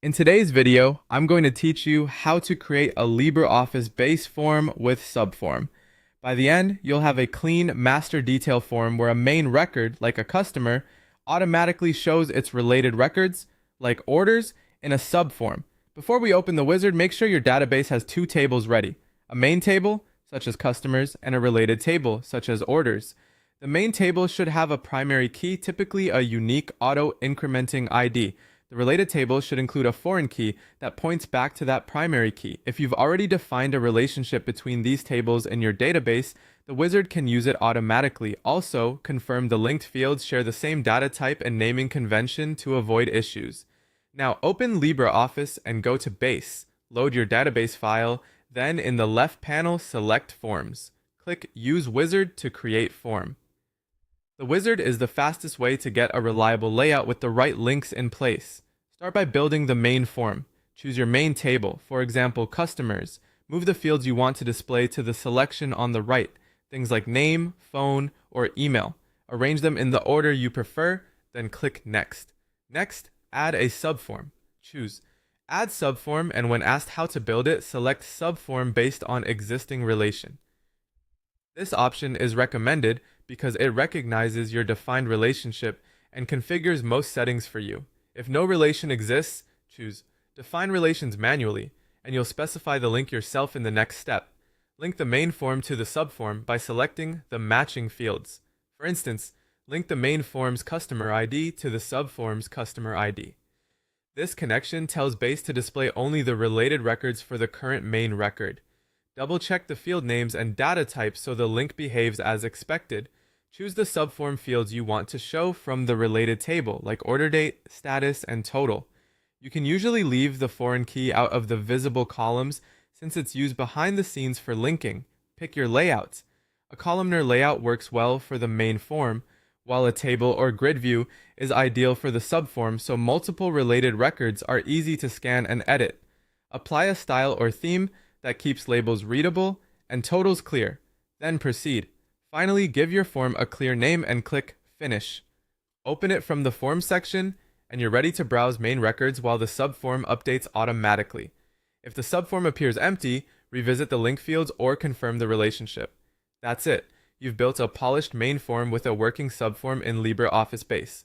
In today's video, I'm going to teach you how to create a LibreOffice Base form with subform. By the end, you'll have a clean master detail form where a main record, like a customer, automatically shows its related records, like orders, in a subform. Before we open the wizard, make sure your database has two tables ready: a main table, such as customers, and a related table, such as orders. The main table should have a primary key, typically a unique auto-incrementing ID. The related table should include a foreign key that points back to that primary key. If you've already defined a relationship between these tables in your database, the wizard can use it automatically. Also, confirm the linked fields share the same data type and naming convention to avoid issues. Now open LibreOffice and go to Base. Load your database file, then in the left panel select Forms. Click Use Wizard to create form. The wizard is the fastest way to get a reliable layout with the right links in place. Start by building the main form. Choose your main table, for example, customers. Move the fields you want to display to the selection on the right, things like name, phone, or email. Arrange them in the order you prefer, then click Next. Next, add a subform. Choose Add subform, and when asked how to build it, select subform based on existing relation. This option is recommended because it recognizes your defined relationship and configures most settings for you. If no relation exists, choose Define Relations manually, and you'll specify the link yourself in the next step. Link the main form to the subform by selecting the matching fields. For instance, link the main form's customer ID to the subform's customer ID. This connection tells Base to display only the related records for the current main record. Double-check the field names and data types so the link behaves as expected. Choose the subform fields you want to show from the related table, like order date, status, and total. You can usually leave the foreign key out of the visible columns since it's used behind the scenes for linking. Pick your layout. A columnar layout works well for the main form, while a table or grid view is ideal for the subform, so multiple related records are easy to scan and edit. Apply a style or theme that keeps labels readable and totals clear. Then proceed. Finally, give your form a clear name and click Finish. Open it from the Forms section, and you're ready to browse main records while the subform updates automatically. If the subform appears empty, revisit the link fields or confirm the relationship. That's it. You've built a polished main form with a working subform in LibreOffice Base.